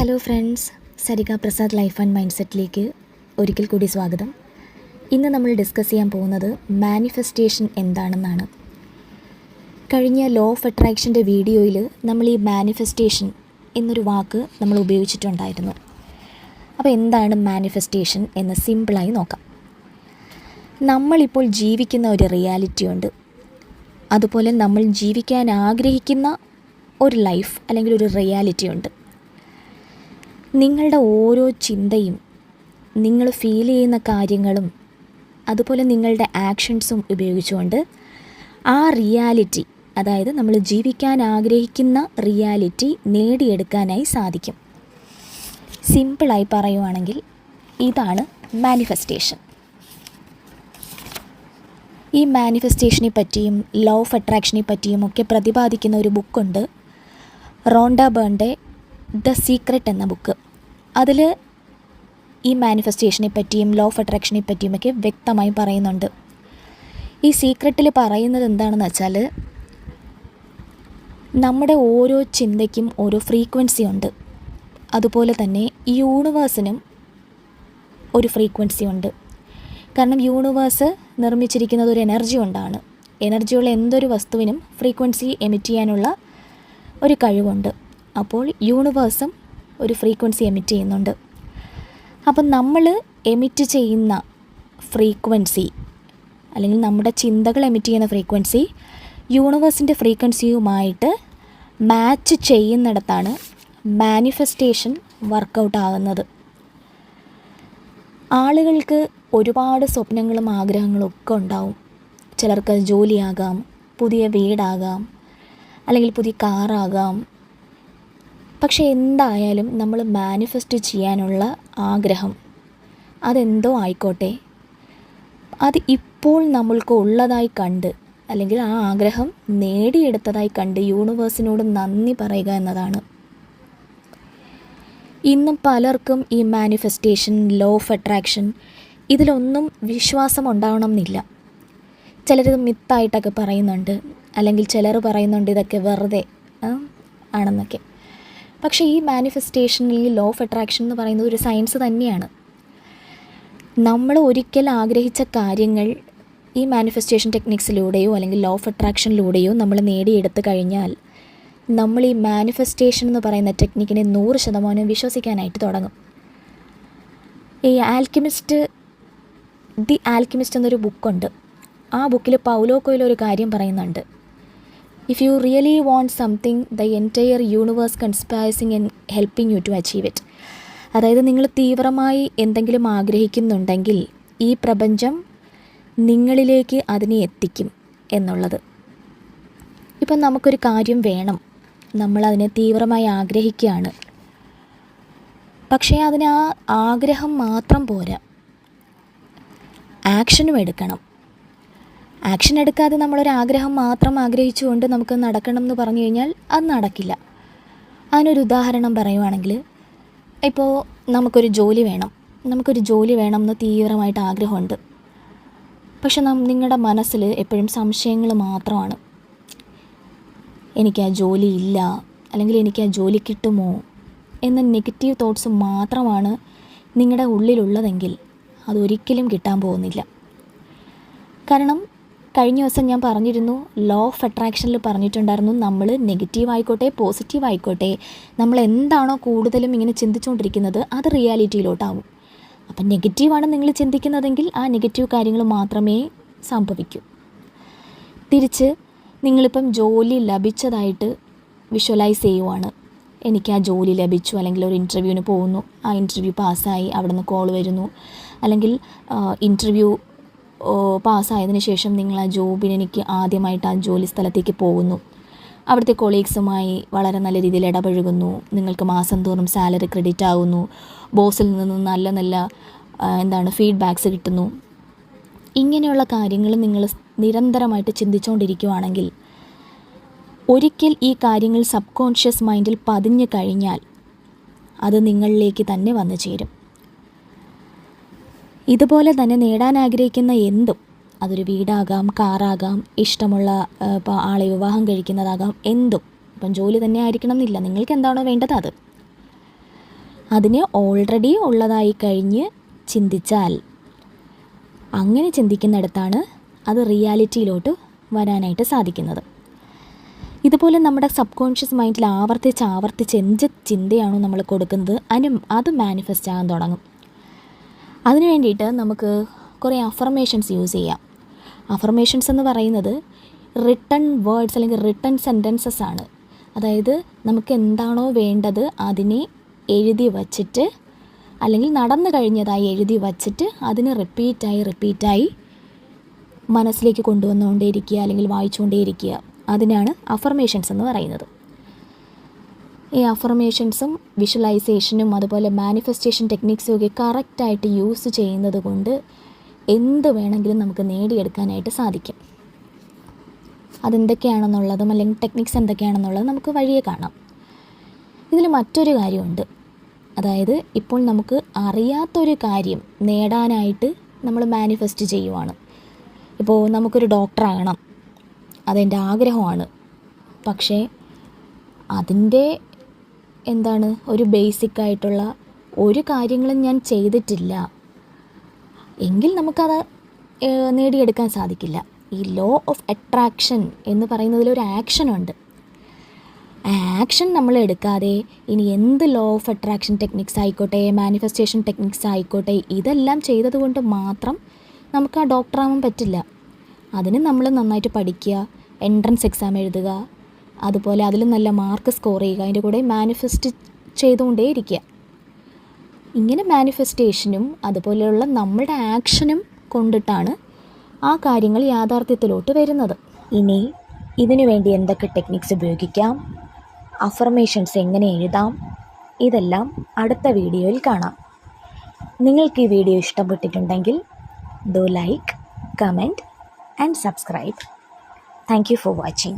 Hello friends, Sarika Prasad life and mind സെറ്റിലേക്ക് ഒരിക്കൽ കൂടി സ്വാഗതം. ഇന്ന് നമ്മൾ ഡിസ്കസ് ചെയ്യാൻ പോകുന്നത് മാനിഫെസ്റ്റേഷൻ എന്താണെന്നാണ്. കഴിഞ്ഞ ലോ ഓഫ് അട്രാക്ഷൻ്റെ വീഡിയോയിൽ നമ്മൾ ഈ മാനിഫെസ്റ്റേഷൻ എന്നൊരു വാക്ക് നമ്മൾ ഉപയോഗിച്ചിട്ടുണ്ടായിരുന്നു. അപ്പോൾ എന്താണ് മാനിഫെസ്റ്റേഷൻ എന്ന് സിമ്പിളായി നോക്കാം. നമ്മളിപ്പോൾ ജീവിക്കുന്ന ഒരു റിയാലിറ്റി ഉണ്ട്. അതുപോലെ നമ്മൾ ജീവിക്കാൻ ആഗ്രഹിക്കുന്ന ഒരു ലൈഫ് അല്ലെങ്കിൽ ഒരു റിയാലിറ്റി ഉണ്ട്. നിങ്ങളുടെ ഓരോ ചിന്തയും, നിങ്ങൾ ഫീൽ ചെയ്യുന്ന കാര്യങ്ങളും, അതുപോലെ നിങ്ങളുടെ ആക്ഷൻസും ഉപയോഗിച്ചുകൊണ്ട് ആ റിയാലിറ്റി, അതായത് നമ്മൾ ജീവിക്കാൻ ആഗ്രഹിക്കുന്ന റിയാലിറ്റി നേടിയെടുക്കാനായി സാധിക്കും. സിമ്പിളായി പറയുവാണെങ്കിൽ ഇതാണ് മാനിഫെസ്റ്റേഷൻ. ഈ മാനിഫെസ്റ്റേഷനെ പറ്റിയും ലോ ഓഫ് അട്രാക്ഷനെ പറ്റിയും ഒക്കെ പ്രതിപാദിക്കുന്ന ഒരു ബുക്കുണ്ട്, റോണ്ട ബേണിൻ്റെ ദ സീക്രട്ട് എന്ന ബുക്ക്. അതിൽ ഈ മാനിഫെസ്റ്റേഷനെ പറ്റിയും ലോ ഓഫ് അട്രാക്ഷനെ പറ്റിയുമൊക്കെ വ്യക്തമായി പറയുന്നുണ്ട്. ഈ സീക്രട്ടിൽ പറയുന്നത് എന്താണെന്ന് വെച്ചാൽ, നമ്മുടെ ഓരോ ചിന്തയ്ക്കും ഓരോ ഫ്രീക്വൻസി ഉണ്ട്. അതുപോലെ തന്നെ യൂണിവേഴ്സിനും ഒരു ഫ്രീക്വൻസി ഉണ്ട്. കാരണം യൂണിവേഴ്സ് നിർമ്മിച്ചിരിക്കുന്നത് ഒരു എനർജി കൊണ്ടാണ്. എനർജിയുള്ള എന്തൊരു വസ്തുവിനും ഫ്രീക്വൻസി എമിറ്റ് ചെയ്യാനുള്ള ഒരു കഴിവുണ്ട്. അപ്പോൾ യൂണിവേഴ്സും ഒരു ഫ്രീക്വൻസി എമിറ്റ് ചെയ്യുന്നുണ്ട്. അപ്പം നമ്മൾ എമിറ്റ് ചെയ്യുന്ന ഫ്രീക്വൻസി, അല്ലെങ്കിൽ നമ്മുടെ ചിന്തകൾ എമിറ്റ് ചെയ്യുന്ന ഫ്രീക്വൻസി യൂണിവേഴ്സിൻ്റെ ഫ്രീക്വൻസിയുമായിട്ട് മാച്ച് ചെയ്യുന്നിടത്താണ് മാനിഫെസ്റ്റേഷൻ വർക്കൗട്ട് ആകുന്നത്. ആളുകൾക്ക് ഒരുപാട് സ്വപ്നങ്ങളും ആഗ്രഹങ്ങളും ഒക്കെ ഉണ്ടാവും. ചിലർക്ക് ജോലിയാകാം, പുതിയ വീടാകാം, അല്ലെങ്കിൽ പുതിയ കാറാകാം. പക്ഷേ എന്തായാലും നമ്മൾ മാനിഫെസ്റ്റ് ചെയ്യാനുള്ള ആഗ്രഹം അതെന്തോ ആയിക്കോട്ടെ, അത് ഇപ്പോൾ നമ്മൾക്ക് ഉള്ളതായി കണ്ട്, അല്ലെങ്കിൽ ആ ആഗ്രഹം നേടിയെടുത്തതായി കണ്ട് യൂണിവേഴ്സിനോട് നന്ദി പറയുക എന്നതാണ്. ഇന്നും പലർക്കും ഈ മാനിഫെസ്റ്റേഷൻ, ലോ ഓഫ് അട്രാക്ഷൻ ഇതിലൊന്നും വിശ്വാസം ഉണ്ടാവണം എന്നില്ല. ചിലരിത് മിത്തായിട്ടൊക്കെ പറയുന്നുണ്ട്, അല്ലെങ്കിൽ ചിലർ പറയുന്നുണ്ട് ഇതൊക്കെ വെറുതെ ആണെന്നൊക്കെ. പക്ഷേ ഈ മാനിഫെസ്റ്റേഷനിൽ ലോ ഓഫ് അട്രാക്ഷൻ എന്ന് പറയുന്നത് ഒരു സയൻസ് തന്നെയാണ്. നമ്മൾ ഒരിക്കൽ ആഗ്രഹിച്ച കാര്യങ്ങൾ ഈ മാനിഫെസ്റ്റേഷൻ ടെക്നിക്സിലൂടെയോ അല്ലെങ്കിൽ ലോ ഓഫ് അട്രാക്ഷനിലൂടെയോ നമ്മൾ നേടിയെടുത്ത് കഴിഞ്ഞാൽ നമ്മൾ ഈ മാനിഫെസ്റ്റേഷൻ എന്ന് പറയുന്ന ടെക്നിക്കിനെ 100% വിശ്വസിക്കാനായിട്ട് തുടങ്ങും. ഈ ദി ആൽക്കിമിസ്റ്റ് എന്നൊരു ബുക്കുണ്ട്. ആ ബുക്കിൽ പൗലോ കൊയ്ലോ ഒരു കാര്യം പറയുന്നുണ്ട്. If you really want something, the entire universe conspiring and helping you to achieve it. അതായത് നിങ്ങൾ തീവ്രമായി എന്തെങ്കിലും ആഗ്രഹിക്കുന്നുണ്ടെങ്കിൽ ഈ പ്രപഞ്ചം നിങ്ങളിലേക്ക് അതിനെ എത്തിക്കും എന്നുള്ളത്. ഇപ്പം നമുക്കൊരു കാര്യം വേണം, നമ്മളതിനെ തീവ്രമായി ആഗ്രഹിക്കുകയാണ്. പക്ഷേ അതിന് ആ ആഗ്രഹം മാത്രം പോരാ, ആക്ഷനും എടുക്കണം. ആക്ഷൻ എടുക്കാതെ നമ്മളൊരാഗ്രഹം മാത്രം ആഗ്രഹിച്ചുകൊണ്ട് നമുക്ക് നടക്കണം എന്ന് പറഞ്ഞു കഴിഞ്ഞാൽ അത് നടക്കില്ല. അതിനൊരു ഉദാഹരണം പറയുവാണെങ്കിൽ, ഇപ്പോൾ നമുക്കൊരു ജോലി വേണം എന്ന് തീവ്രമായിട്ട് ആഗ്രഹമുണ്ട്. പക്ഷെ നിങ്ങളുടെ മനസ്സിൽ എപ്പോഴും സംശയങ്ങൾ മാത്രമാണ്. എനിക്ക് ആ ജോലി ഇല്ല, അല്ലെങ്കിൽ എനിക്ക് ആ ജോലി കിട്ടുമോ എന്ന നെഗറ്റീവ് തോട്ട്സ് മാത്രമാണ് നിങ്ങളുടെ ഉള്ളിലുള്ളതെങ്കിൽ അതൊരിക്കലും കിട്ടാൻ പോകുന്നില്ല. കാരണം കഴിഞ്ഞ ദിവസം ഞാൻ പറഞ്ഞിരുന്നു, ലോ ഓഫ് അട്രാക്ഷനിൽ പറഞ്ഞിട്ടുണ്ടായിരുന്നു, നമ്മൾ നെഗറ്റീവ് ആയിക്കോട്ടെ പോസിറ്റീവ് ആയിക്കോട്ടെ, നമ്മൾ എന്താണോ കൂടുതലും ഇങ്ങനെ ചിന്തിച്ചുകൊണ്ടിരിക്കുന്നത് അത് റിയാലിറ്റിയിലോട്ടാവും. അപ്പം നെഗറ്റീവാണ് നിങ്ങൾ ചിന്തിക്കുന്നതെങ്കിൽ ആ നെഗറ്റീവ് കാര്യങ്ങൾ മാത്രമേ സംഭവിക്കൂ. തിരിച്ച് നിങ്ങളിപ്പം ജോലി ലഭിച്ചതായിട്ട് വിഷ്വലൈസ് ചെയ്യുവാണ്. എനിക്ക് ആ ജോലി ലഭിച്ചു, അല്ലെങ്കിൽ ഒരു ഇൻ്റർവ്യൂവിന് പോകുന്നു, ആ ഇൻ്റർവ്യൂ പാസ്സായി, അവിടെ നിന്ന് കോൾ വരുന്നു, അല്ലെങ്കിൽ ഇൻ്റർവ്യൂ പാസ്സായതിനു ശേഷം നിങ്ങൾ ആ ജോബിന് എനിക്ക് ആദ്യമായിട്ട് ആ ജോലി സ്ഥലത്തേക്ക് പോകുന്നു. അവിടുത്തെ കൊളീഗ്സുമായി വളരെ നല്ല രീതിയിൽ ഇടപഴകുന്നു, നിങ്ങൾക്ക് മാസം തോറും സാലറി ക്രെഡിറ്റ് ആകുന്നു, ബോസിൽ നിന്ന് നല്ല നല്ല ഫീഡ്ബാക്ക്സ് കിട്ടുന്നു. ഇങ്ങനെയുള്ള കാര്യങ്ങൾ നിങ്ങൾ നിരന്തരമായിട്ട് ചിന്തിച്ചുകൊണ്ടിരിക്കുകയാണെങ്കിൽ ഒരിക്കൽ ഈ കാര്യങ്ങൾ സബ് കോൺഷ്യസ് മൈൻഡിൽ പതിഞ്ഞു കഴിഞ്ഞാൽ അത് നിങ്ങളിലേക്ക് തന്നെ വന്നു ചേരും. ഇതുപോലെ തന്നെ നേടാൻ ആഗ്രഹിക്കുന്ന എന്തും, അതൊരു വീടാകാം, കാറാകാം, ഇഷ്ടമുള്ള ഇപ്പോൾ ആളെ വിവാഹം കഴിക്കുന്നതാകാം, എന്തും. ഇപ്പം ജോലി തന്നെ ആയിരിക്കണം എന്നില്ല, നിങ്ങൾക്ക് എന്താണോ വേണ്ടത് അത്. അതിന് ഓൾറെഡി ഉള്ളതായി കഴിഞ്ഞ് ചിന്തിച്ചാൽ, അങ്ങനെ ചിന്തിക്കുന്നിടത്താണ് അത് റിയാലിറ്റിയിലോട്ട് വരാനായിട്ട് സാധിക്കുന്നത്. ഇതുപോലെ നമ്മുടെ സബ് കോൺഷ്യസ് മൈൻഡിൽ ആവർത്തിച്ച് എന്ത് ചിന്തയാണോ നമ്മൾ കൊടുക്കുന്നത് അത് മാനിഫെസ്റ്റ് ആകാൻ തുടങ്ങും. അതിനു വേണ്ടിയിട്ട് നമുക്ക് കുറേ അഫർമേഷൻസ് യൂസ് ചെയ്യാം. അഫർമേഷൻസ് എന്ന് പറയുന്നത് റിട്ടൺ വേർഡ്സ് അല്ലെങ്കിൽ റിട്ടൺ സെൻറ്റൻസസ് ആണ്. അതായത് നമുക്ക് എന്താണോ വേണ്ടത് അതിനെ എഴുതി വച്ചിട്ട്, അല്ലെങ്കിൽ നടന്നു കഴിഞ്ഞതായി എഴുതി വച്ചിട്ട് അതിന് റിപ്പീറ്റായി മനസ്സിലേക്ക് കൊണ്ടുവന്നുകൊണ്ടേയിരിക്കുക അല്ലെങ്കിൽ വായിച്ചുകൊണ്ടേയിരിക്കുക. അതിനാണ് അഫർമേഷൻസ് എന്ന് പറയുന്നത്. ഈ അഫർമേഷൻസും വിഷ്വലൈസേഷനും അതുപോലെ മാനിഫെസ്റ്റേഷൻ ടെക്നിക്സും ഒക്കെ കറക്റ്റായിട്ട് യൂസ് ചെയ്യുന്നത് കൊണ്ട് എന്ത് വേണമെങ്കിലും നമുക്ക് നേടിയെടുക്കാനായിട്ട് സാധിക്കും. അതെന്തൊക്കെയാണെന്നുള്ളതും അല്ലെങ്കിൽ ടെക്നിക്സ് എന്തൊക്കെയാണെന്നുള്ളതും നമുക്ക് വഴിയെ കാണാം. ഇതിൽ മറ്റൊരു കാര്യമുണ്ട്. അതായത് ഇപ്പോൾ നമുക്ക് അറിയാത്തൊരു കാര്യം നേടാനായിട്ട് നമ്മൾ മാനിഫെസ്റ്റ് ചെയ്യുവാണ്. ഇപ്പോൾ നമുക്കൊരു ഡോക്ടറാകണം, അതെൻ്റെ ആഗ്രഹമാണ്. പക്ഷേ അതിൻ്റെ ഒരു ബേസിക്കായിട്ടുള്ള ഒരു കാര്യങ്ങളും ഞാൻ ചെയ്തിട്ടില്ല എങ്കിൽ നമുക്കത് നേടിയെടുക്കാൻ സാധിക്കില്ല. ഈ ലോ ഓഫ് അട്രാക്ഷൻ എന്ന് പറയുന്നതിലൊരു ആക്ഷനുണ്ട്. ആ ആക്ഷൻ നമ്മൾ എടുക്കാതെ ഇനി എന്ത് ലോ ഓഫ് അട്രാക്ഷൻ ടെക്നിക്സ് ആയിക്കോട്ടെ, മാനിഫെസ്റ്റേഷൻ ടെക്നിക്സ് ആയിക്കോട്ടെ, ഇതെല്ലാം ചെയ്തതുകൊണ്ട് മാത്രം നമുക്ക് ആ ഡോക്ടറാവാൻ പറ്റില്ല. അതിന് നമ്മൾ നന്നായിട്ട് പഠിക്കുക, എൻട്രൻസ് എക്സാം എഴുതുക, അതുപോലെ അതിൽ നല്ല മാർക്ക് സ്കോർ ചെയ്യുക, അതിൻ്റെ കൂടെ മാനിഫെസ്റ്റ് ചെയ്തുകൊണ്ടേ ഇരിക്കുക. ഇങ്ങനെ മാനിഫെസ്റ്റേഷനും അതുപോലെയുള്ള നമ്മുടെ ആക്ഷനും കൊണ്ടിട്ടാണ് ആ കാര്യങ്ങൾ യാഥാർത്ഥ്യത്തിലോട്ട് വരുന്നത്. ഇനി ഇതിനു വേണ്ടി എന്തൊക്കെ ടെക്നിക്സ് ഉപയോഗിക്കാം, അഫർമേഷൻസ് എങ്ങനെ എഴുതാം, ഇതെല്ലാം അടുത്ത വീഡിയോയിൽ കാണാം. നിങ്ങൾക്ക് ഈ വീഡിയോ ഇഷ്ടപ്പെട്ടിട്ടുണ്ടെങ്കിൽ do like, comment and subscribe. Thank you for watching.